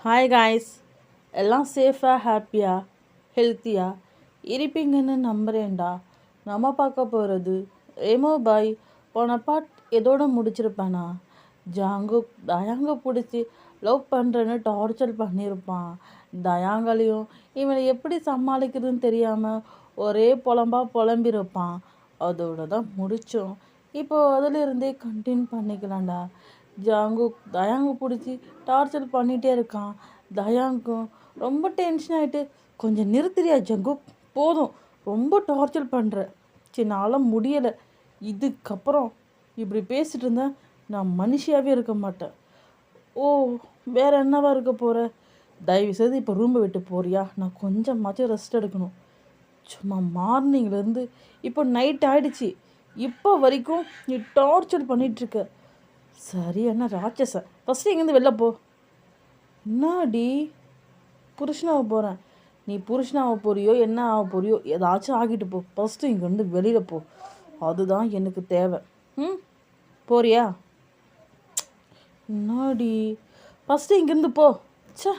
Hi guys, எல்லாம் சேஃபாக ஹாப்பியாக ஹெல்த்தியாக இருப்பீங்கன்னு நம்புகிறேன்டா. நம்ம பார்க்க போகிறது ரேமோ பாய் போன பார்ட் எதோட முடிச்சிருப்பானா, ஜாங்குக் தயாங்க பிடிச்சி லவ் பண்ணுறேன்னு டார்ச்சர் பண்ணியிருப்பான். தயாங்களையும் இவனை எப்படி சமாளிக்கிறதுன்னு தெரியாமல் ஒரே புலம்பியிருப்பான். அதோட தான் முடித்தோம். இப்போது அதிலிருந்தே கண்டினியூ பண்ணிக்கலாம்டா. ஜாங்குக் தயாங்க பிடிச்சி டார்ச்சர் பண்ணிகிட்டே இருக்கான். தயாங்கும் ரொம்ப டென்ஷன் ஆகிட்டு, கொஞ்சம் நிறுத்துறியா ஜங்குக், போதும், ரொம்ப டார்ச்சர் பண்ணுற, என்னால் முடியலை, இதுக்கப்புறம் இப்படி பேசிகிட்டு இருந்தேன் நான் மனுஷியாகவே இருக்க மாட்டேன். ஓ, வேறு என்னவா இருக்க போகிற? தயவுசெய்து இப்போ ரூமை விட்டு போறியா? நான் கொஞ்சமாச்சும் ரெஸ்ட் எடுக்கணும். சும்மா மார்னிங்லேருந்து இப்போ நைட் ஆகிடுச்சி, இப்போ வரைக்கும் நீ டார்ச்சர் பண்ணிகிட்ருக்க. சரியான ராட்சச, ஃபஸ்ட்டு இங்கேருந்து வெளில போ. என்னாடி புருஷனாக போகிறேன்? நீ புருஷனாக போறியோ என்ன ஆக போறியோ ஏதாச்சும் ஆகிட்டு போ, ஃபஸ்ட்டு இங்கேருந்து வெளியில் போ, அதுதான் எனக்கு தேவை. போறியா? என்னாடி ஃபஸ்ட்டு இங்கேருந்து போ. சே,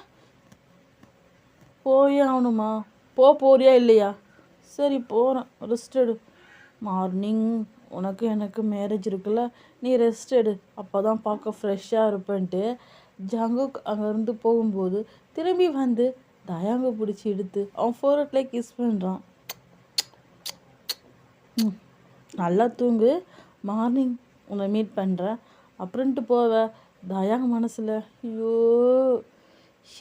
போயே ஆகணுமா? போறியா இல்லையா? சரி போகிறேன், ரெஸ்ட் எடு. மார்னிங் உனக்கு எனக்கு மேரேஜ் இருக்குல்ல, நீ ரெஸ்ட் எடு, அப்போ தான் பார்க்க ஃப்ரெஷ்ஷாக இருப்பேன்ட்டு ஜங்குக் அங்கேருந்து போகும்போது திரும்பி வந்து தயாங்க பிடிச்சி எடுத்து அவன் ஃபோர்ஹெட்டில் கிஸ் பண்ணுறான். நல்லா தூங்கு, மார்னிங் உன்னை மீட் பண்ணுறேன் அப்படின்ட்டு போவ. தயாங்க மனசில், ஐயோ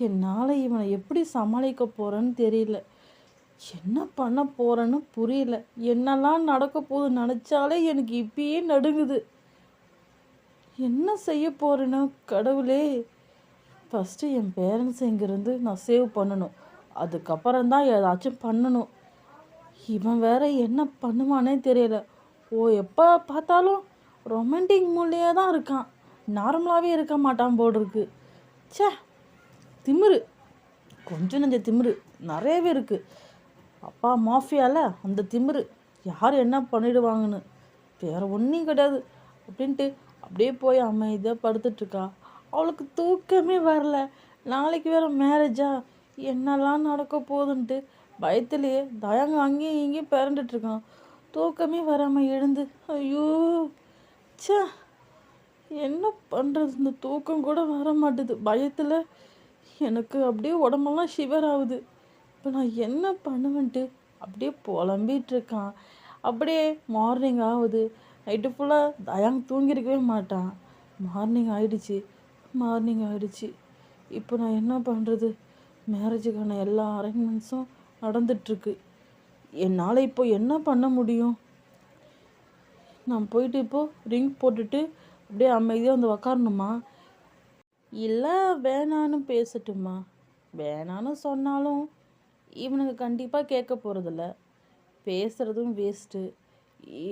என்னால் இவனை எப்படி சமாளிக்க போகிறேன்னு தெரியல, என்ன பண்ண போகிறேன்னு புரியல, என்னெல்லாம் நடக்க போகுது நினச்சாலே எனக்கு இப்பயே நடுங்குது. என்ன செய்ய போகிறேன்னு கடவுளே. ஃபஸ்ட்டு என் பேரண்ட்ஸ் இங்கேருந்து நான் சேவ் பண்ணணும், அதுக்கப்புறம் தான் ஏதாச்சும் பண்ணணும். இவன் வேற என்ன பண்ணுவானே தெரியல. எப்போ பார்த்தாலும் ரொமான்டிக் மூலையே தான் இருக்கான், நார்மலாகவே இருக்க மாட்டான் போல் இருக்கு. சே, திமிரு, கொஞ்சம் நெஞ்ச திமிரு நிறையவே இருக்குது. அப்பா மாஃபியாவில் அந்த திமிரு, யார் என்ன பண்ணிடுவாங்கன்னு, வேறு ஒன்றும் கிடையாது அப்படின்ட்டு அப்படியே போய் அமைதியாக படுத்துட்ருக்கா. அவளுக்கு தூக்கமே வரல. நாளைக்கு வேறு மேரேஜா, என்னெல்லாம் நடக்க போகுதுன்ட்டு பயத்துலேயே தயாங்க அங்கேயும் இங்கேயும் பிறண்டுட்ருக்கான். தூக்கமே வராமல் எழுந்து, ஐயோ சே என்ன பண்ணுறது, இந்த தூக்கம் கூட வர மாட்டுது பயத்தில். எனக்கு அப்படியே உடம்பெல்லாம் ஷிவர் ஆகுது. இப்போ நான் என்ன பண்ணுவேன்ட்டு அப்படியே புலம்பிகிட்ருக்கான். அப்படியே மார்னிங் ஆகுது. நைட்டு ஃபுல்லாக தயாங் தூங்கியிருக்கவே மாட்டான். மார்னிங் ஆகிடுச்சு. இப்போ நான் என்ன பண்ணுறது? மேரேஜுக்கான எல்லா அரேஞ்ச்மெண்ட்ஸும் நடந்துட்டுருக்கு. என்னால் இப்போ என்ன பண்ண முடியும்? நான் போயிட்டு இப்போது ரிங் போட்டுட்டு அப்படியே அமைதியாக வந்து உக்காரணுமா, இல்லை வேணான்னு பேசட்டுமா? வேணான்னு சொன்னாலும் இவனுங்க கண்டிப்பாக கேட்க போகிறதில்ல, பேசுகிறதும் வேஸ்ட்டு.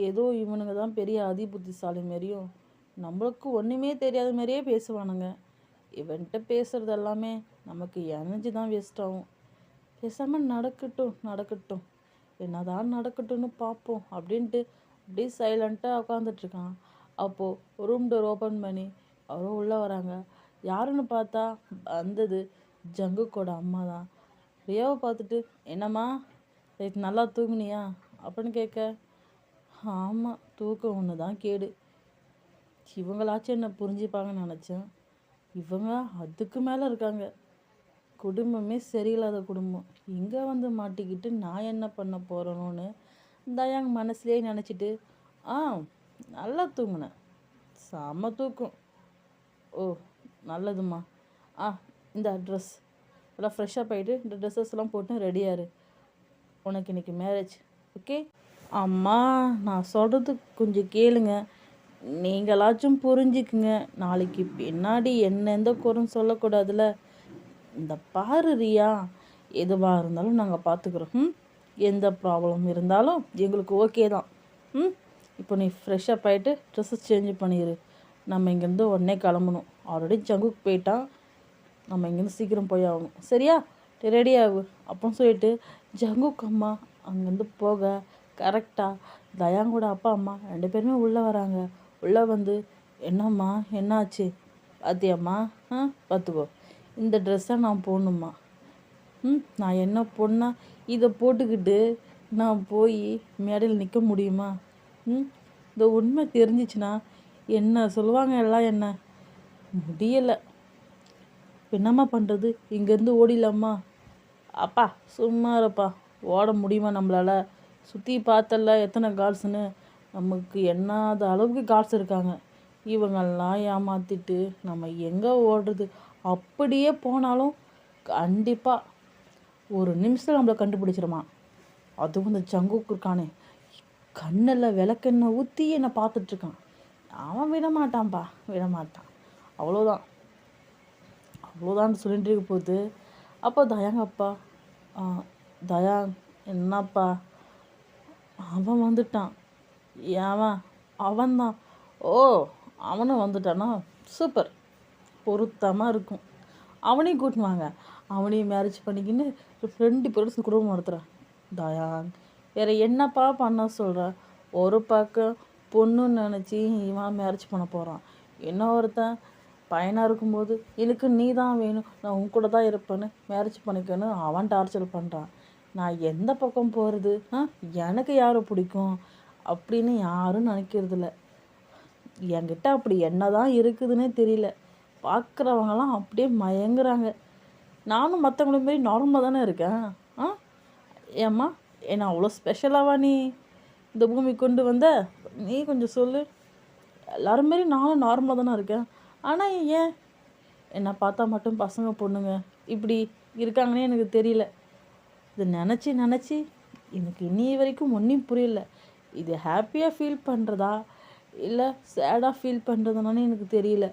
ஏதோ இவனுங்க தான் பெரிய அதிபுத்திசாலி மாரியும் நம்மளுக்கு ஒன்றுமே தெரியாத மாதிரியே பேசுவானுங்க. இவன்கிட்ட பேசுகிறது எல்லாமே நமக்கு எனர்ஜி தான் வேஸ்ட் ஆகும். பேசாமல் நடக்கட்டும், என்னதான் நடக்கட்டும்னு பார்ப்போம் அப்படின்ட்டு அப்படியே சைலண்ட்டாக உட்காந்துட்ருக்கான். அப்போது ரூம் டோர் ஓப்பன் பண்ணி அவரும் உள்ளே வராங்க. யாருன்னு பார்த்தா வந்தது ஜங்குக்கோட அம்மா தான். ரியாவை பார்த்துட்டு, என்னம்மா நேற்று நல்லா தூங்குனியா அப்படின்னு கேட்க, ஆமாம் தூக்கம் ஒன்று தான் கேடு. இவங்களாச்சும் என்ன புரிஞ்சுப்பாங்கன்னு நினச்சேன், இவங்க அதுக்கு மேலே இருக்காங்க. குடும்பமே சரியில்லாத குடும்பம், இங்கே வந்து மாட்டிக்கிட்டு நான் என்ன பண்ண போகிறேன்னு தயாங் மனசுலேயே நினச்சிட்டு, நல்லா தூங்குனேன், செம்ம தூக்கம். ஓ நல்லதும்மா. இந்த ட்ரெஸ் எல்லாம் ஃப்ரெஷ்ஷாக போயிட்டு இந்த ட்ரெஸ்ஸஸ்லாம் போட்டு ரெடியாரு, உனக்கு இன்றைக்கி மேரேஜ், ஓகே? அம்மா நான் சொல்கிறது கொஞ்சம் கேளுங்க, நீங்களாச்சும் புரிஞ்சுக்குங்க, நாளைக்கு பின்னாடி என்ன எந்த குறைன்னு சொல்லக்கூடாதுல்ல. இந்த பாரு ரியா, எதுவாக இருந்தாலும் நாங்கள் பார்த்துக்குறோம். எந்த ப்ராப்ளம் இருந்தாலும் எங்களுக்கு ஓகே தான். இப்போ நீ ஃப்ரெஷ்ஷாக ஆகிட்டு ட்ரெஸ்ஸஸ் சேஞ்ச் பண்ணிடு, நம்ம இங்கேருந்து உடனே கிளம்பணும். ஆல்ரெடி ஜங்குக்கு போயிட்டான், நம்ம இங்கேருந்து சீக்கிரம் போய் ஆகணும், சரியா? ரெடி ஆகு அப்படின்னு சொல்லிட்டு ஜங்குக் அம்மா அங்கேருந்து போக கரெக்டாக தயாங்கோட அப்பா அம்மா 2 பேருமே உள்ளே வராங்க. உள்ளே வந்து, என்னம்மா என்னாச்சு பார்த்தியம்மா? பார்த்துக்கோ, இந்த ட்ரெஸ்ஸை நான் போடணுமா? நான் என்ன பொண்ணா இதை போட்டுக்கிட்டு நான் போய் மேடையில் நிற்க முடியுமா? இந்த உண்மை தெரிஞ்சிச்சுன்னா என்ன சொல்லுவாங்க எல்லாம்? என்ன முடியலை. என்னம்மா பண்ணுறது? இங்கேருந்து ஓடிடலாமா? அப்பா சும்மா இருப்பா. ஓட முடியுமா நம்மளால்? சுற்றி பார்த்தல எத்தனை கார்ட்ஸுன்னு. நமக்கு என்னாத அளவுக்கு கார்ட்ஸ் இருக்காங்க. இவங்கெல்லாம் ஏமாற்றிட்டு நம்ம எங்கே ஓடுறது? அப்படியே போனாலும் கண்டிப்பாக ஒரு நிமிஷம் நம்மளை கண்டுபிடிச்சிருமா. அதுவும் இந்த ஜங்குக்கு இருக்கானே, கண்ணில் விளக்கெண்ணெய் ஊற்றி என்னை பார்த்துட்ருக்கான். அவன் விடமாட்டான்ப்பா, விடமாட்டான். அவ்வளோதான் அவ்வளோதான் சொல்லிட்டு இருக்க போகுது. அப்போ தயாங்க அப்பா, தயா என்னப்பா? அவன் வந்துட்டான். அவன்தான். ஓ, அவனும் வந்துட்டானா? சூப்பர், பொருத்தமாக இருக்கும். அவனையும் கூட்டினுவாங்க. அவனையும் மேரேஜ் பண்ணிக்கின்னு 2 பேரும் குடும்பம் நடத்துகிறான். தயாங் வேறு என்னப்பா பண்ண சொல்கிற? ஒரு பக்கம் பொண்ணுன்னு நினச்சி இவன் மேரேஜ் பண்ண போகிறான். இன்னொருத்தன் பையனாக இருக்கும்போது எனக்கு நீ தான் வேணும், நான் உன் கூட தான் இருப்பேன்னு மேரேஜ் பண்ணிக்கன்னு அவன் டார்ச்சர் பண்ணுறான். நான் எந்த பக்கம் போகிறது? எனக்கு யாரை பிடிக்கும் அப்படின்னு யாரும் நினைக்கிறதில்ல. என்கிட்ட அப்படி என்ன தான் இருக்குதுன்னே தெரியல. பார்க்குறவங்களாம் அப்படியே மயங்குறாங்க. நானும் மற்றவங்கள மாரி நார்மலாக தானே இருக்கேன். ஏம்மா, என்ன அவ்வளோ ஸ்பெஷலாவா நீ இந்த பூமி கொண்டு வந்த? நீ கொஞ்சம் சொல்லு. எல்லாரும் மாரி நானும் நார்மலாக தானே இருக்கேன். ஆனால் ஏன் என்னை பார்த்தா மட்டும் பசங்க பொண்ணுங்க இப்படி இருக்காங்கன்னே எனக்கு தெரியல. இது நினச்சி எனக்கு இன்னி வரைக்கும் ஒன்றும் புரியல. இது ஹாப்பியாக ஃபீல் பண்ணுறதா இல்லை சேடாக ஃபீல் பண்ணுறதுனானே எனக்கு தெரியல.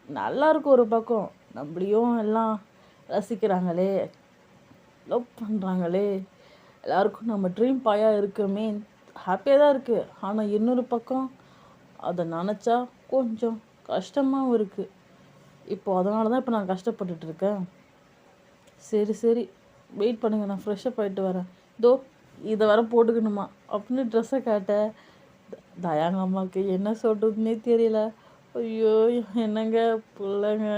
நல்லா இருக்கும் ஒரு பக்கம், நம்மளையும் எல்லாம் ரசிக்கிறாங்களே, லவ் பண்ணுறாங்களே, எல்லாருக்கும் நம்ம ட்ரீம் பாயாக இருக்குமே, ஹாப்பியாக தான் இருக்குது. ஆனால் இன்னொரு பக்கம் அதை நினச்சா கொஞ்சம் கஷ்டமாகவும் இருக்குது. அதனால தான் இப்போ நான் கஷ்டப்பட்டுட்ருக்கேன். சரி வெயிட் பண்ணுங்கள், நான் ஃப்ரெஷ்ஷப் ஆகிட்டு வரேன். இதை வர போட்டுக்கணுமா அப்படின்னு ட்ரெஸ்ஸை காட்ட தயாங்க அம்மாவுக்கு என்ன சொல்கிறதுனே தெரியல. ஐயோ, என்னங்க பிள்ளைங்க,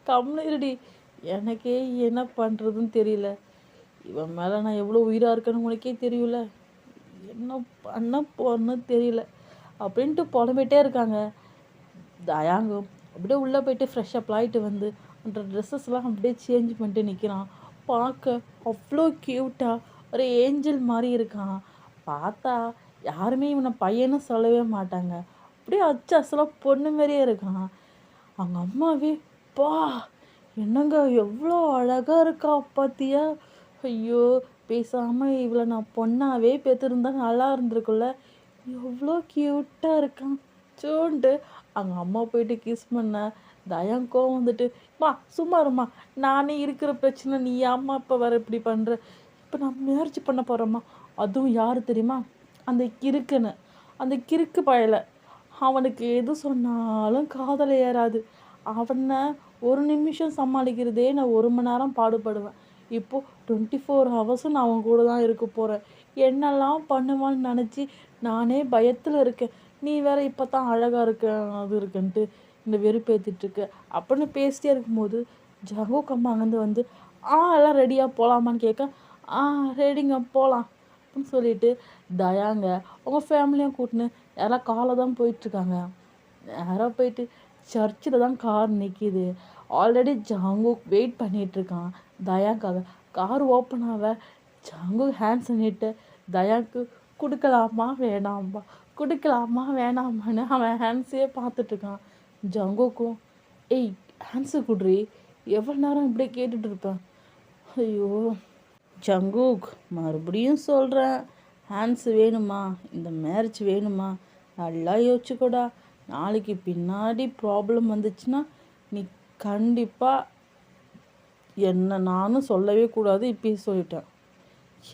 கம்மிடி, எனக்கே என்ன பண்ணுறதுன்னு தெரியல. இவன் மேலே நான் எவ்வளோ உயிராக இருக்கேன்னு உனக்கே தெரியல. என்ன பண்ண போறேன்னு தெரியல அப்படின்ட்டு புலம்பிகிட்டே இருக்காங்க. தயாங்கம் அப்படியே உள்ளே போய்ட்டு ஃப்ரெஷ்ஷப் ஆகிட்டு வந்து அந்த ட்ரெஸ்ஸஸ்லாம் அப்படியே சேஞ்ச் பண்ணிட்டு நிற்கிறான். பார்க்க அவ்வளோ க்யூட்டாக ஒரு ஏஞ்சல் மாதிரி இருக்கான். பார்த்தா யாருமே இவனை பையன்னு சொல்லவே மாட்டாங்க. அப்படியே அச்சலாம் பொண்ணு மாதிரியே இருக்கான். அவங்க அம்மாவே பா என்னங்க எவ்வளோ அழகாக இருக்கா பார்த்தியா? ஐயோ, பேசாமல் இவளை நான் பொண்ணாகவே பெற்றிருந்தா நல்லா இருந்திருக்குல்ல. எவ்வளோ க்யூட்டாக இருக்கான் சோன்ட்டு அவங்க அம்மா போயிட்டு கிஸ் பண்ண தயங்கோம் வந்துட்டு, மா சும்மா இருமா, நானே இருக்கிற பிரச்சனை நீ அம்மா அப்பா வேறு இப்படி பண்ணுற. இப்போ நான் மேரேஜ் பண்ண போகிறேம்மா. அதுவும் யார் தெரியுமா? அந்த கிறுக்குன்னு, அந்த கிறுக்கு பயலை. அவனுக்கு எது சொன்னாலும் காதல் ஏறாது. அவனை ஒரு நிமிஷம் சமாளிக்கிறதே நான் 1 மணி நேரம் பாடுபடுவேன். இப்போது 24 ஹவர்ஸும் நான் அவன் கூட தான் இருக்க போகிறேன். என்னெல்லாம் பண்ணுவான்னு நினச்சி நானே பயத்தில் இருக்கேன். நீ வேற இப்போ தான் அழகாக இருக்க அது இருக்குன்ட்டு இந்த வெறுப்பேற்றிட்டுருக்கு அப்படின்னு பேசிட்டே இருக்கும்போது ஜங்குக் அம்மா அங்கேருந்து வந்து எல்லாம் ரெடியாக போகலாமான்னு கேட்க, ரெடிங்க போகலாம் அப்படின்னு சொல்லிட்டு தயாங்க உங்கள் ஃபேமிலியும் கூட்டின்னு யாராவது காலை தான் போயிட்டுருக்காங்க. யாராவது போயிட்டு சர்ச்சில் தான் கார் நிற்கிது. ஆல்ரெடி ஜங்குக் வெயிட் பண்ணிகிட்ருக்கான் தயாக்காக. கார் ஓப்பன் ஆக ஜங்குக் ஹேண்ட்ஸ் நீட்டு தயாக்கு கொடுக்கலாமா வேணாமான்னு அவன் ஹேண்ட்ஸே பார்த்துட்ருக்கான். ஜங்குக்கும் ஹேண்ட்ஸு குட்ரி, எவ்வளோ நேரம் இப்படியே கேட்டுட்டு இருப்பேன். ஐயோ ஜங்குக், மறுபடியும் சொல்கிறேன், ஹேண்ட்ஸு வேணுமா? இந்த மேரேஜ் வேணுமா? நல்லா யோசிச்சுக்கூடா. நாளைக்கு பின்னாடி ப்ராப்ளம் வந்துச்சுன்னா நீ கண்டிப்பாக என்ன நானும் சொல்லவே கூடாது. இப்பயே சொல்லிட்டேன்.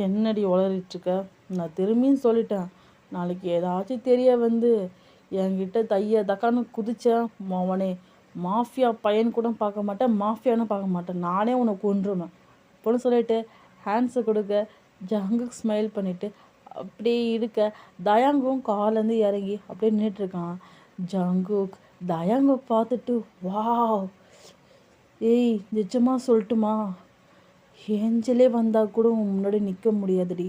என்னடி உளறிட்டுருக்க? நான் திரும்பியும் சொல்லிட்டேன். நாளைக்கு ஏதாச்சும் தெரிய வந்து என்கிட்ட தக்கான்னு குதித்தேன் அவனே, மாஃபியா பையன் கூட பார்க்க மாட்டேன், மாஃபியான்னு பார்க்க மாட்டேன், நானே உன்னை கொன்றுவேன் அப்படின்னு சொல்லிட்டு ஹேண்ட்ஸை கொடுக்க ஜங்குக் ஸ்மைல் பண்ணிவிட்டு அப்படியே இருக்க தயாங்கும் காலேருந்து இறங்கி அப்படியே நின்றுட்டுருக்கான். ஜங்குக் தயாங்கை பார்த்துட்டு வாவ் ஏய் நிஜமாக சொல்லட்டுமா, ஏஞ்சலே வந்தால் கூட உன் முன்னாடி நிற்க முடியாதுடி.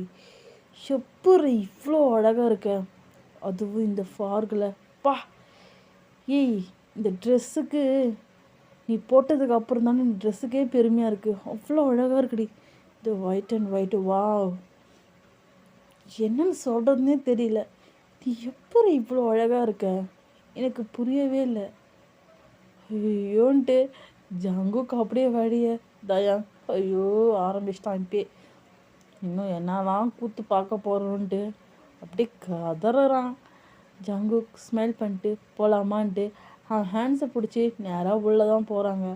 எப்படி இவ்வளோ அழகாக இருக்க, அதுவும் இந்த ஃபார்கில். பா ஏய் இந்த ட்ரெஸ்ஸுக்கு நீ போட்டதுக்கு அப்புறம் தானே இந்த ட்ரெஸ்ஸுக்கே பெருமையாக இருக்குது. அவ்வளோ அழகாக இருக்குடி இந்த ஒயிட் அண்ட் ஒயிட்டு. வாவ், என்னன்னு சொல்கிறதுனே தெரியல. நீ எப்படி இவ்வளோ அழகாக இருக்க, எனக்கு புரியவே இல்லை. ஐயோன்ட்டு ஜங்குக்கு அப்படியே வழிய தயா. ஐயோ ஆரம்பிச்சிட்டான் இப்பே. இன்னும் என்னலாம் கூத்து பார்க்க போகிறோன்ட்டு அப்படியே கதறான். ஜங்குக் ஸ்மைல் பண்ணிட்டு போகலாமான்ட்டு ஹேண்ட்ஸை பிடிச்சி நேராக உள்ளே தான் போகிறாங்க.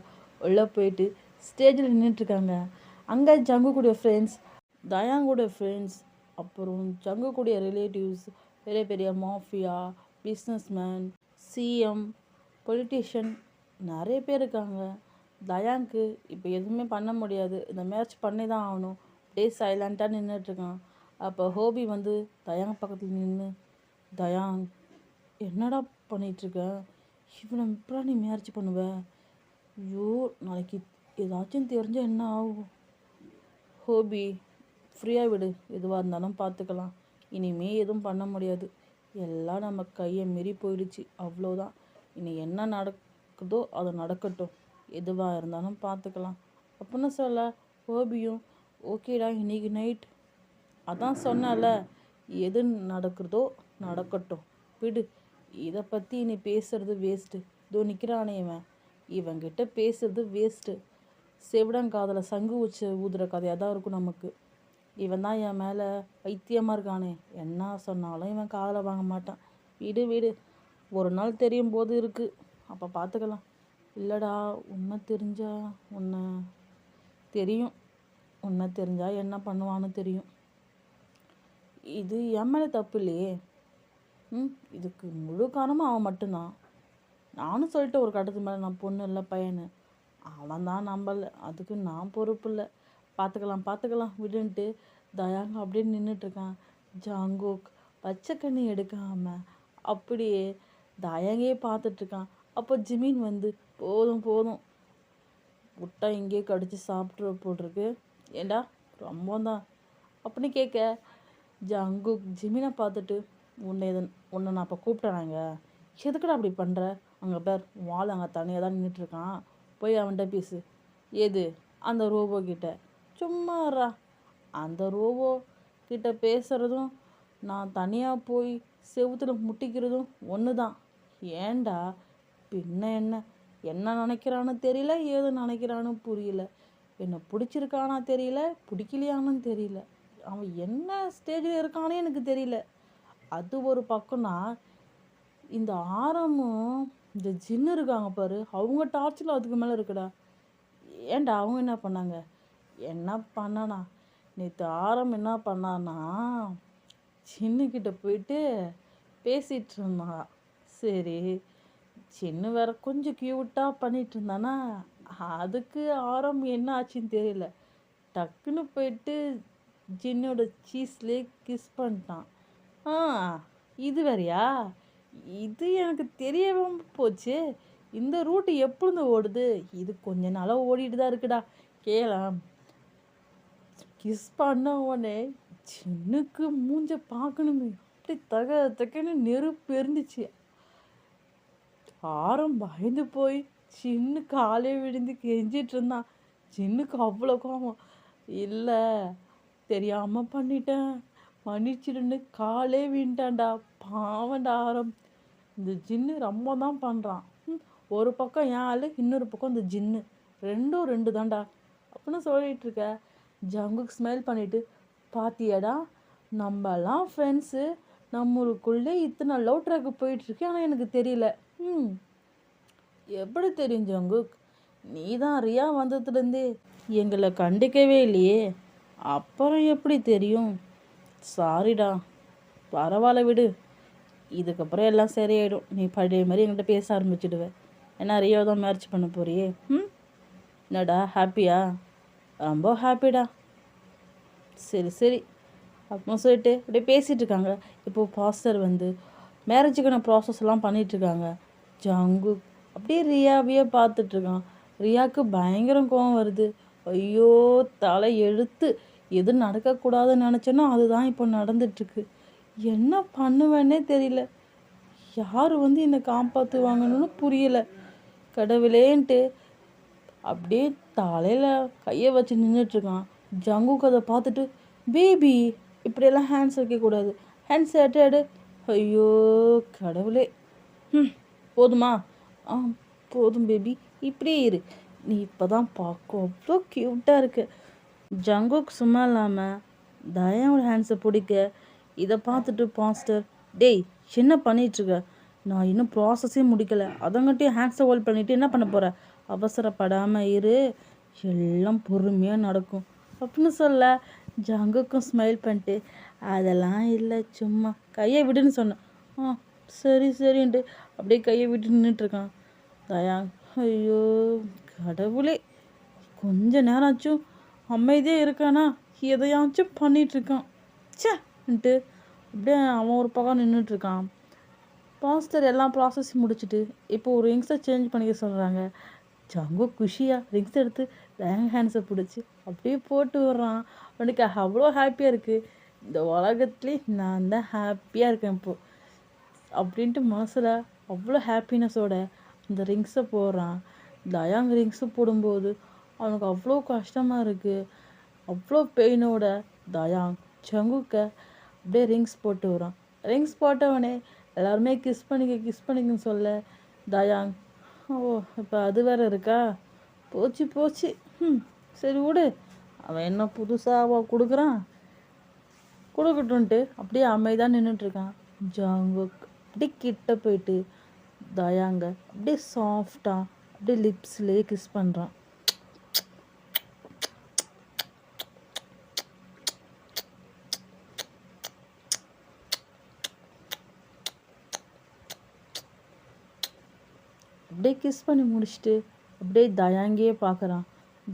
உள்ளே போயிட்டு ஸ்டேஜில் நின்றுட்டுருக்காங்க. அங்கே ஜங்குக்குடைய ஃப்ரெண்ட்ஸ், தயாங்கூடைய ஃப்ரெண்ட்ஸ், அப்புறம் ஜங்குக்குடைய ரிலேட்டிவ்ஸ், பெரிய பெரிய மாஃபியா, பிஸ்னஸ்மேன், சிஎம், பொலிட்டீஷியன் நிறைய பேர் இருக்காங்க. தயாங்க்கு இப்போ எதுவுமே பண்ண முடியாது, இந்த மேட்ச் பண்ணி தான் ஆகணும். அப்படியே சைலண்ட்டாக நின்றுட்டுருக்கான். அப்போ ஹோபி வந்து தயாங் பக்கத்தில் நின்று, தயாங் என்னடா பண்ணிகிட்ருக்க, இவனை எப்படா நீ மேட்ச் பண்ணுவ, ஐயோ நாளைக்கு ஏதாச்சும் தெரிஞ்சால் என்ன ஆகும், ஹோபி ஃப்ரீயாக விடு, எதுவாக இருந்தாலும் பார்த்துக்கலாம், இனிமே எதுவும் பண்ண முடியாது, எல்லாம் நம்ம கையை மீறி போயிடுச்சு, அவ்வளோதான், இனி என்ன நடக்குதோ அது நடக்கட்டும், எதுவாக இருந்தாலும் பார்த்துக்கலாம் அப்படின்னு சொல்ல, ஹோபியும் ஓகேடா இன்னைக்கு நைட் அதான் சொன்னால, எது நடக்கிறதோ நடக்கட்டும் விடு, இதை பற்றி நீ பேசுறது வேஸ்ட்டு, இதோ நிற்கிறானே இவங்கிட்ட பேசுறது வேஸ்ட்டு, செவிடங்காதில் சங்கு ஊதுற கதையாக தான் இருக்கும் நமக்கு, இவன் தான் என் மேலே பைத்தியமாக இருக்கானே, என்ன சொன்னாலும் இவன் காதில் வாங்க மாட்டான், விடு விடு, ஒரு நாள் தெரியும் போது இருக்குது, அப்போ பார்த்துக்கலாம். இல்லைடா உண்மை தெரிஞ்சா உன்னை தெரியும், உண்மை தெரிஞ்சால் என்ன பண்ணுவான்னு தெரியும், இது என் மேலே தப்பு இல்லையே, இதுக்கு முழு காரணமும் அவன் மட்டும்தான், நானும் சொல்லிட்டு ஒரு கட்டத்து மேலே நான் பொண்ணு இல்லை பையனு, அவன் தான் நம்பலை, அதுக்கு நான் பொறுப்பு இல்லை, பார்த்துக்கலாம் விடுன்ட்டு தயாங்க அப்படியே நின்றுட்டுருக்கான். ஜாங்கோக் பச்சை கண்ணி எடுக்காமல் அப்படியே தயாங்கே பார்த்துட்ருக்கான். அப்போ ஜிமின் வந்து போதும் விட்டா இங்கேயே கடிச்சு சாப்பிட்ற போட்டிருக்கு, ஏண்டா ரொம்ப தான் அப்படின்னு கேட்க, ஜங்குக் ஜிமினை பார்த்துட்டு, உன்னை நான் இப்போ கூப்பிட்டேனாங்க, எதுக்குடா அப்படி பண்ணுற, அங்கே பேர் வாள் அங்கே தனியாக தான் நின்றுட்டுருக்கான், போய் அவன்கிட்ட பேசு, எது அந்த ரோபோ கிட்ட, சும்மாறா, அந்த ரோபோ கிட்ட பேசுகிறதும் நான் தனியாக போய் செவுத்தில் முட்டிக்கிறதும் ஒன்று தான், ஏண்டா பின்ன என்ன நினைக்கிறான்னு தெரியல, ஏது நினைக்கிறான்னு புரியல, என்னை பிடிச்சிருக்கானா தெரியல, பிடிக்கலையானு தெரியல, அவன் என்ன ஸ்டேஜில் இருக்கானே எனக்கு தெரியல, அது ஒரு பக்கம்னா இந்த ஆரமும் இந்த ஜின்னு இருக்காங்க பாரு, அவங்க டார்ச்சில் அதுக்கு மேலே இருக்குடா, ஏண்டா அவங்க என்ன பண்ணாங்க, என்ன பண்ணானா நேற்று ஆரம் என்ன பண்ணான்னா, சின்னுக்கிட்ட போயிட்டு பேசிகிட்டு இருந்தா, சரி சின்ன வேற கொஞ்சம் க்யூட்டாக பண்ணிகிட்டு இருந்தானா, அதுக்கு ஆரம் என்ன ஆச்சுன்னு தெரியல, டக்குன்னு போயிட்டு ஜின்னோட சீஸ்லேயே கிஸ் பண்ணிட்டான். இது வேறையா, இது எனக்கு தெரியவே போச்சு, இந்த ரூட்டு எப்பொழுது ஓடுது, இது கொஞ்ச நாளாக ஓடிட்டு தான் இருக்குடா, கேளம் கிஸ் பண்ண உடனே சின்னுக்கு மூஞ்ச பார்க்கணுமே, அப்படி தகன்னு நெருப்பு இருந்துச்சு, ஆரம் பயந்து போய் சின்ன காலே விழுந்து கெஞ்சிட்டு இருந்தான். சின்னுக்கு அவ்வளோ கோபம், இல்லை தெரியாமல் பண்ணிட்டேன் மன்னிச்சிடுன்னு காலே விண்டான்டா, பாவண்டா ஆரம், இந்த ஜின்னு ரொம்ப தான் பண்ணுறான், ஒரு பக்கம் என் ஆள், இன்னொரு பக்கம் இந்த ஜின்னு, ரெண்டும் ரெண்டு தான்டா அப்படின்னு சொல்லிட்டு இருக்க. ஜங்குக்கு ஸ்மைல் பண்ணிட்டு, பாத்தியாடா நம்மலாம் ஃப்ரெண்ட்ஸு, நம்மளுக்குள்ளே இத்தனை லவ் ட்ராக்கு போயிட்டுருக்கு, ஆனால் எனக்கு தெரியல, எப்படி தெரியும் ஜங்குக், நீ தான் ரியா வந்ததுலேருந்தே எங்களை கண்டிக்கவே இல்லையே, அப்புறம் எப்படி தெரியும், சாரிடா, பரவாயில்ல விடு, இதுக்கப்புறம் எல்லாம் சரியாயிடும், நீ பழைய மாதிரி என்கிட்ட பேச ஆரம்பிச்சிடுவேன், ஏன்னா ரியாவை தான் மேட்ச் பண்ண போறியே, என்னடா ஹாப்பியா, ரொம்ப ஹாப்பிடா, சரி அப்படின்னு சொல்லிட்டு அப்படியே பேசிகிட்டு இருக்காங்க. இப்போது பாஸ்டர் வந்து மேரேஜுக்கான ப்ராசஸ்லாம் பண்ணிகிட்ருக்காங்க. ஜங்குக் அப்படியே ரியாவையே பார்த்துட்ருக்கான். ரியாவுக்கு பயங்கரம் கோவம் வருது. ஐயோ! தலை எழுத்து. எது நடக்கக்கூடாதுன்னு நினச்சேனோ அதுதான் இப்போ நடந்துட்டுருக்கு. என்ன பண்ணுவேன்னே தெரியல. யார் வந்து என்னை காப்பாற்றுவாங்கன்னு புரியல. கடவுளேன்ட்டு அப்படியே தலையில் கையை வச்சு நின்றுட்டுருக்கான். ஜங்குக்கு அதை பார்த்துட்டு, பேபி இப்படியெல்லாம் ஹேண்ட்ஸ் வைக்கக்கூடாது, ஹேண்ட்ஸ் எடு. ஐயோ கடவுளே. போதுமா? ஆ போதும் பேபி, இப்படியே இரு. நீ இப்போ தான் பார்க்க அவ்வளோ க்யூட்டாக இருக்கு. ஜங்குக் சும்மா இல்லாமல் தயாவோட ஹேண்ட்ஸை பிடிக்க இதை பார்த்துட்டு பாஸ்டர், டேய் என்ன பண்ணிகிட்ருக்க? நான் இன்னும் ப்ராசஸே முடிக்கலை, அதங்கிட்டே ஹேண்ட்ஸை ஹோல்ட் பண்ணிவிட்டு என்ன பண்ண போகிற? அவசரப்படாமல் இரு, எல்லாம் பொறுமையாக நடக்கும் அப்படின்னு சொல்ல ஜங்குக்கும் ஸ்மைல் பண்ணிட்டு, அதெல்லாம் இல்லை சும்மா கையை விடுன்னு சொன்னேன். ஆ சரி சரின்ட்டு அப்படியே கையை விட்டு நின்றுட்டுருக்கான் தயா. ஐயோ கடவுளே, கொஞ்ச நேரம் ஆச்சும் அமைதியாக இருக்கானா, எதையாச்சும் பண்ணிகிட்ருக்கான் சேன்ட்டு அப்படியே அவன் ஒரு பக்கம் நின்றுட்டுருக்கான். பாஸ்டர் எல்லாம் ப்ராசஸ் முடிச்சுட்டு இப்போ ஒரு ரிங்ஸை சேஞ்ச் பண்ணிக்க சொல்கிறாங்க. ஜங்கு குஷியாக ரிங்ஸ் எடுத்து தயாங் ஹேண்ட்ஸை பிடிச்சி அப்படியே போட்டு விடுறான். அவனுக்கு அவ்வளோ ஹாப்பியாக இருக்குது. இந்த உலகத்துலேயே நான் தான் ஹாப்பியாக இருக்கேன் இப்போது அப்படின்ட்டு மனசில் அவ்வளோ ஹாப்பினஸோட அந்த ரிங்ஸை போடுறான். தயாங் ரிங்ஸு போடும்போது அவனுக்கு அவ்வளோ கஷ்டமாக இருக்குது. அவ்வளோ பெயினோட தயாங் ஜங்குக்கை அப்படியே ரிங்ஸ் போட்டு வரான். ரிங்ஸ் போட்டவனே எல்லாருமே கிஸ் பண்ணிக்கன்னு சொல்ல தயாங், ஓ இப்போ அது வேற இருக்கா, போச்சு. சரி விடு, அவன் என்ன புதுசாக கொடுக்குறான், கொடுக்கட்டுன்ட்டு அப்படியே அமைதியாக நின்றுட்டுருக்கான். ஜங்குக் அப்படியே கிட்ட போயிட்டு தயாங்க அப்படியே சாஃப்டாக அப்படியே லிப்ஸ்லேயே கிஸ் பண்ணுறான். அப்படியே கிஸ் பண்ணி முடிச்சுட்டு அப்படியே தயாங்கே பார்க்குறான்.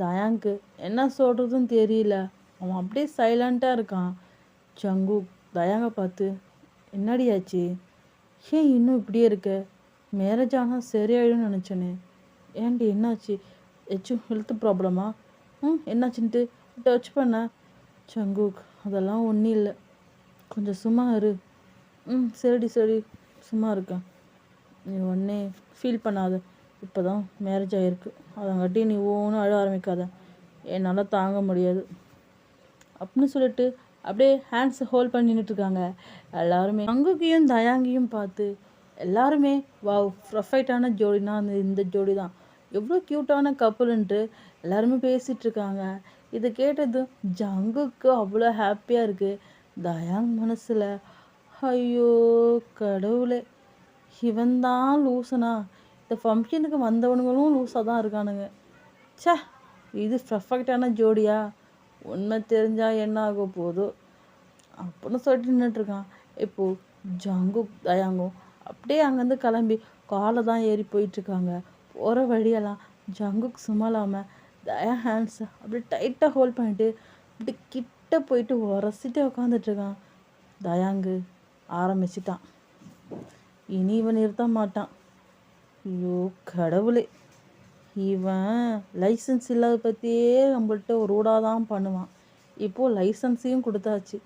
தயாங்க்கு என்ன சொல்கிறதுன்னு தெரியல. அவன் அப்படியே சைலண்ட்டாக இருக்கான். ஜங்கு தயாங்க பார்த்து, என்னடியாச்சு, ஏன் இன்னும் இப்படியே இருக்க? மேரேஜ் ஆனால் சரியாயிடும்னு நினச்சேனே, ஏன்டி என்னாச்சு? ஏச்சும் ஹெல்த் ப்ராப்ளமா? என்னாச்சுன்ட்டு டச் பண்ண. ஜங்குக், அதெல்லாம் ஒன்றும் இல்லை, கொஞ்சம் சும்மா இரு. சரி சும்மா இருக்கேன், நீ ஒன்றே ஃபீல் பண்ணாத, இப்போ தான் மேரேஜ் ஆகிருக்கு, அதங்காட்டி நீ ஒன்றும் அழ ஆரம்பிக்காத, என்னால் தாங்க முடியாது அப்படின்னு சொல்லிட்டு அப்படியே ஹேண்ட்ஸ் ஹோல்ட் பண்ணி நின்றுட்டுருக்காங்க எல்லாருமே. அங்குக்கையும் தயாங்கியும் பார்த்து எல்லாருமே வாவ் பர்ஃபெக்டான ஜோடினா இந்த ஜோடி தான், எவ்வளோ க்யூட்டான கப்புள்ன்ட்டு எல்லாருமே பேசிகிட்டு இருக்காங்க. இதை கேட்டது ஜங்குக்கு அவ்வளோ ஹாப்பியாக இருக்குது. தயாங் மனசில், ஐயோ கடவுளே, இவன் தான் லூசுனா, இந்த ஃபங்க்ஷனுக்கு வந்தவனுங்களும் லூஸாக தான் இருக்கானுங்க. சே, இது பர்ஃபெக்டான ஜோடியா? உண்மை தெரிஞ்சால் என்ன ஆக போதோ அப்படின்னு சொல்லிட்டு நின்றுட்டுருக்கான். இப்போது ஜங்கும் தயாங்கும் அப்படியே அங்கேருந்து கிளம்பி காலை தான் ஏறி போயிட்டுருக்காங்க. போகிற வழியெல்லாம் ஜங்குக்கு சும்மா இல்லாமல் தயா ஹேண்ட்ஸை அப்படியே டைட்டாக ஹோல்ட் பண்ணிட்டு அப்படி கிட்ட போயிட்டு உரசிட்டு உட்காந்துட்ருக்கான். தயாங்கு ஆரம்பிச்சிட்டான். இனி இவன் நிறுத்த மாட்டான். ஐயோ கடவுளே, இவன் லைசன்ஸ் இல்லாத பற்றியே நம்மள்கிட்ட ஒரு ரூடாக தான் பண்ணுவான். இப்போது லைசன்ஸையும் கொடுத்தாச்சு,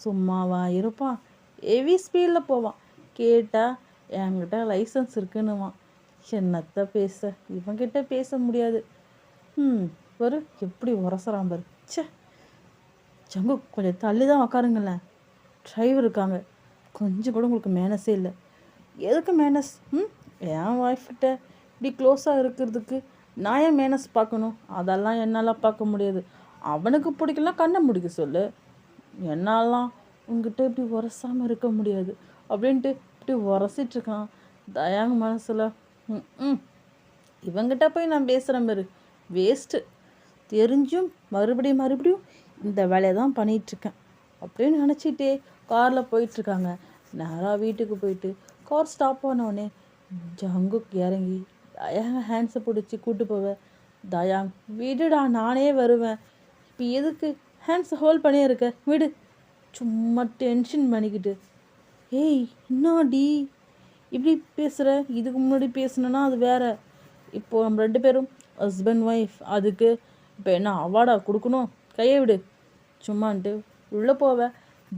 சும்மாவா இருப்பான்? ஹெவி ஸ்பீடில் போவான். கேட்டால் என்கிட்ட லைசன்ஸ் இருக்குன்னுவான். என்னத்தை பேச, இவன்கிட்ட பேச முடியாது. பாரு எப்படி உரசுறான் பாரு. சே, ஜங்கு கொஞ்சம் தள்ளி தான் உக்காருங்களேன், டிரைவர் இருக்காங்க, கொஞ்சம் கூட உங்களுக்கு மேனஸே இல்லை. எதுக்கு மேனஸ்? என் ஒய்ஃப்கிட்ட இப்படி க்ளோஸாக இருக்கிறதுக்கு நான் ஏன் மேனஸ் பார்க்கணும்? அதெல்லாம் என்னால் பார்க்க முடியாது. அவனுக்கு பிடிக்கலாம், கண்ணை முடிக்க சொல்லு. என்னாலாம் உங்ககிட்ட இப்படி உரசாமல் இருக்க முடியாது அப்படின்ட்டு இப்படி உரசிட்ருக்கான். தயாங்க மனசில், இவங்கிட்ட போய் நான் பேசுகிறேன் பாரு, வேஸ்ட்டு. தெரிஞ்சும் மறுபடியும் இந்த வேலையை தான் பண்ணிகிட்ருக்கேன் அப்படின்னு நினச்சிட்டே காரில் போயிட்டுருக்காங்க. நேராக வீட்டுக்கு போயிட்டு கார் ஸ்டாப் ஆனவுடனே ஜங்குக்கு இறங்கி தயாங்க ஹேண்ட்ஸை பிடிச்சி கூப்பிட்டு போவேன். தயாங், விடுடா நானே வருவேன், இப்போ எதுக்கு ஹேண்ட்ஸை ஹோல்ட் பண்ணியே இருக்க, விடு, சும்மா டென்ஷன் பண்ணிக்கிட்டு. ஏய் என்னாடி இப்படி பேசுகிற? இதுக்கு முன்னாடி பேசணுன்னா அது வேற, இப்போது நம்ம 2 பேரும் ஹஸ்பண்ட் ஒய்ஃப் அதுக்கு இப்போ என்ன அவார்டா கொடுக்கணும், கையை விடு சும்மான்ட்டு உள்ளே போவ.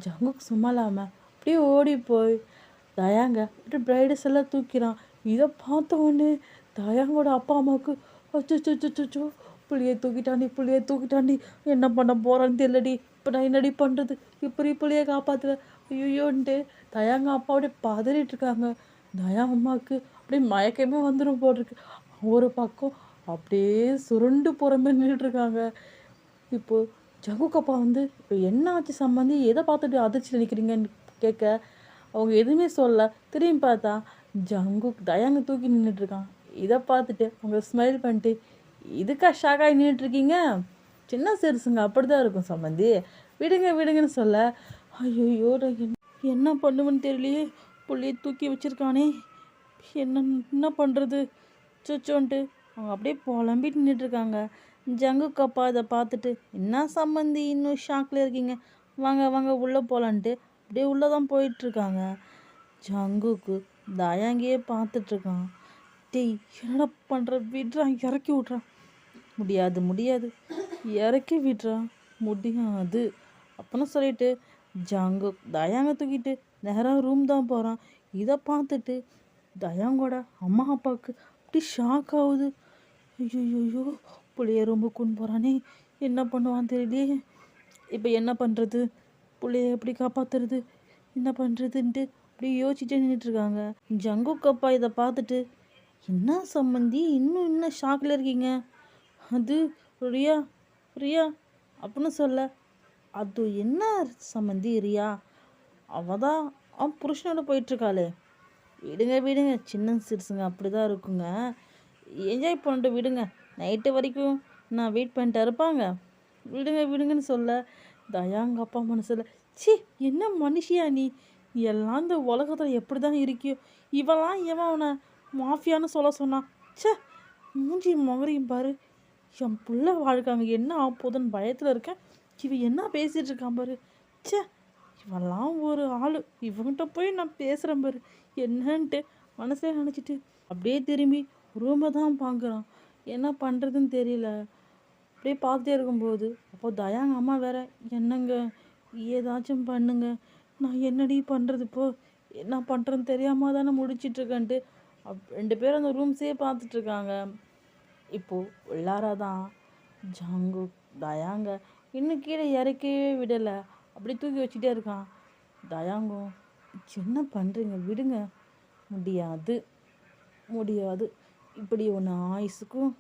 ஜங்குக் சும்மா இல்லாமல் அப்படியே ஓடி போய் தயாங்க அப்படியே பிரைடஸ் எல்லாம் தூக்கிறான். இதை பார்த்த உடனே தயாங்கோட அப்பா அம்மாவுக்கு அச்சோ புளியை தூக்கிட்டாண்டி என்ன பண்ண போகிறான்னு தெரியலடி, இப்போ நான் என்னடி பண்ணுறது, இப்படி புளியை காப்பாற்றுவேன் ஐயோன்ட்டு தயாங்க அப்பா அப்படியே பதறிட்டு இருக்காங்க. தயா அம்மாவுக்கு அப்படியே மயக்கமே வந்துடும் போட்டிருக்கு. ஒரு பக்கம் அப்படியே சுருண்டு போகிற மாதிரி நின்றுட்டுருக்காங்க. இப்போது ஜங்குக் அப்பா இப்போ என்ன ஆச்சு சம்மந்தி, எதை பார்த்துட்டு அதிர்ச்சியில் நிற்கிறீங்கன்னு கேட்க அவங்க எதுவுமே சொல்ல. திரும்பி பார்த்தா ஜங்குக் தயாங்க தூக்கி நின்றுட்டுருக்கான். இதை பார்த்துட்டு அவங்க ஸ்மைல் பண்ணிட்டு இதுக்கா ஷாக்காகி நின்றுட்டுருக்கீங்க, சின்ன சிறுசுங்க அப்படி தான் இருக்கும் சம்மந்தி, விடுங்கன்னு சொல்ல. ஐயோ என்ன பண்ணுவேன்னு தெரியலையே, புள்ளையை தூக்கி வச்சுருக்கானே, என்ன பண்ணுறது சொச்சோன்ட்டு அவங்க அப்படியே புலம்பிட்டு நின்றுட்டுருக்காங்க. ஜங்குக் அப்பா இதை பார்த்துட்டு என்ன சம்மந்தி இன்னும் ஷாக்கில் இருக்கீங்க, வாங்க உள்ளே போகலான்ட்டு அப்படியே உள்ளே தான் போயிட்டுருக்காங்க. ஜங்குக்கு தயாங்கியே பார்த்துட்ருக்கான். டேய் என்னடா பண்ணுற, விட்றான், இறக்கி விட்றான். முடியாது இறக்கி விட்றான், முடியாது அப்படின்னு சொல்லிட்டு ஜங்குக் தயாங்க தூக்கிட்டு நேராக ரூம் தான் போகிறான். இதை பார்த்துட்டு தயாங்கோட அம்மா அப்பாவுக்கு அப்படி ஷாக் ஆகுது. ஐயோ புள்ளைய ரொம்ப கொண்டு போகிறானே, என்ன பண்ணுவான்னு தெரியலையே, இப்போ என்ன பண்ணுறது, புள்ளைய எப்படி காப்பாற்றுறது, என்ன பண்ணுறதுன்ட்டு அப்படி யோசிச்சுட்டு நின்றுட்டுருக்காங்க. ஜங்குக் அப்பா இதை பார்த்துட்டு என்ன சம்மந்தி இன்னும் ஷாக்கில் இருக்கீங்க, அது ரியா அப்படின்னு சொல்ல, அது என்ன சம்மந்தி ரியா, அவள் தான் அவன் புருஷனோட போயிட்டுருக்காளே, விடுங்க சின்ன சிறுசுங்க அப்படி தான் இருக்குங்க, என்ஜாய் பண்ணிட்டு விடுங்க, நைட்டு வரைக்கும் நான் வெயிட் பண்ணிட்டு இருப்பாங்க, விடுங்கன்னு சொல்ல. தயாங்க அப்பா மனசில் சி என்ன மனுஷியா நீ, எல்லாம் இந்த உலகத்தில் எப்படி தான் இருக்கியோ, இவெல்லாம் எவன் அவனை மாஃபியான்னு சொல்ல சொன்னான், சே மூஞ்சி முகரையும் பாரு, என் புள்ள வாழ்க்காங்க என்ன ஆக போகுதுன்னு பயத்தில் இருக்கேன், இவன் என்ன பேசிகிட்டு இருக்கான் பாரு, சே இவெல்லாம் ஒரு ஆள், இவங்கிட்ட போய் நான் பேசுகிறேன் பாரு என்னன்ட்டு மனசே நினச்சிட்டு அப்படியே திரும்பி ரூமை தான் பார்க்குறான். என்ன பண்ணுறதுன்னு தெரியல. அப்படியே பார்த்துட்டே இருக்கும்போது அப்போ தயாங்க அம்மா வேற, என்னங்க ஏதாச்சும் பண்ணுங்க, நான் என்னடி பண்ணுறது, இப்போ என்ன பண்ணுறதுன்னு தெரியாமல் தானே முடிச்சிட்ருக்கேன்ட்டு ரெண்டு பேரும் அந்த ரூம்ஸே பார்த்துட்ருக்காங்க. இப்போது உள்ளாராதான் ஜங்குக் தயாங்க இன்னும் கீழே இறக்கவே விடலை, அப்படி தூக்கி வச்சுட்டே இருக்கான். தயாங்கும் என்ன பண்ணுறீங்க விடுங்க, முடியாது இப்படி ஒன்று ஆயுசுக்கும்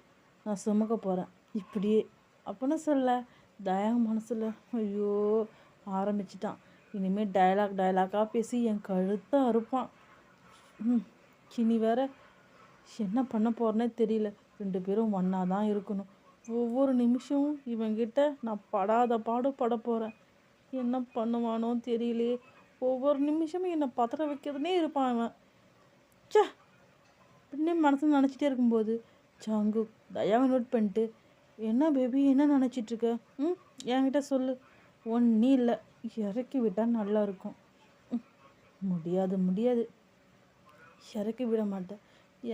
நான் சுமக்க போகிறேன் இப்படியே அப்படின்னு சொல்ல. தயாங்க மனசில் ஐயோ ஆரம்பிச்சிட்டான், இனிமேல் டைலாக்காக பேசி என் கழுத்தை அறுப்பான், இனி வேற என்ன பண்ண போகிறேன்னே தெரியல, ரெண்டு பேரும் ஒன்றா தான் இருக்கணும், ஒவ்வொரு நிமிஷமும் இவங்கிட்ட நான் படாத பாடு பட போகிறேன், என்ன பண்ணுவானோ தெரியலையே, ஒவ்வொரு நிமிஷமும் என்னை பத்திர வைக்கிறதுனே இருப்பான் அவன், சே அப்படின்னே மனசு நினச்சிட்டே இருக்கும்போது ஜங்குக் தயாவை நோட் பண்ணிட்டு என்ன பேபி என்ன நினச்சிட்ருக்க, என்கிட்ட சொல்லு, ஒன்றும் இல்லை, இறக்கி விட்டால் நல்லாயிருக்கும், முடியாது இறக்கி விட மாட்டேன்,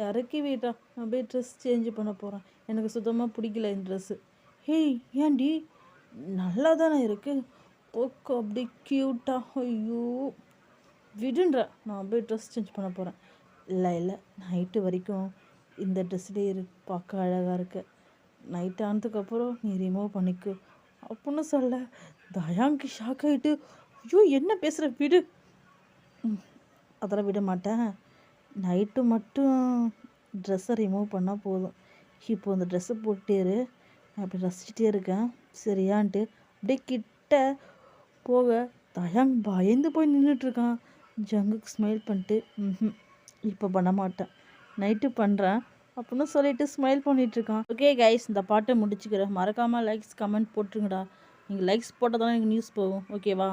இறக்கி விட்டா நான் போய் ட்ரெஸ் சேஞ்சு பண்ண போகிறேன், எனக்கு சுத்தமாக பிடிக்கல இந்த ட்ரெஸ்ஸு, ஹேய் ஏன்டி நல்லா தானே இருக்குது, போக்கு அப்படி க்யூட்டாக, ஐயோ விடுன்ற, நான் போய் ட்ரெஸ் சேஞ்ச் பண்ண போகிறேன், இல்லை நைட்டு வரைக்கும் இந்த ட்ரெஸ்லேயே பார்க்க அழகாக இருக்க, நைட் ஆனதுக்கப்புறம் நீ ரிமூவ் பண்ணிக்கோ அப்படின்னு சொல்ல. தயாங்கு ஷாக் ஆகிட்டு ஐயோ என்ன பேசுகிற விடு, அதெல்லாம் விட மாட்டேன், நைட்டு மட்டும் ட்ரெஸ்ஸை ரிமூவ் பண்ணால் போதும், இப்போ அந்த ட்ரெஸ்ஸை போட்டுட்டே நான் அப்படி ரசிச்சுட்டே இருக்கேன் சரியான்ட்டு அப்படியே கிட்ட போக தயாங் பயந்து போய் நின்றுட்டுருக்கான். ஜங்குக்கு ஸ்மைல் பண்ணிட்டு இப்போ பண்ண மாட்டேன், நைட்டு பண்ணுறேன் அப்படின்னு சொல்லிட்டு ஸ்மைல் பண்ணிகிட்ருக்கான். ஓகே கைஸ், இந்த பாட்டை முடிச்சுக்கிறேன், மறக்காமல் லைக்ஸ் கமெண்ட் போட்டுருங்கடா, நீங்கள் லைக்ஸ் போட்டால் தானே எனக்கு நியூஸ் போகும், ஓகேவா.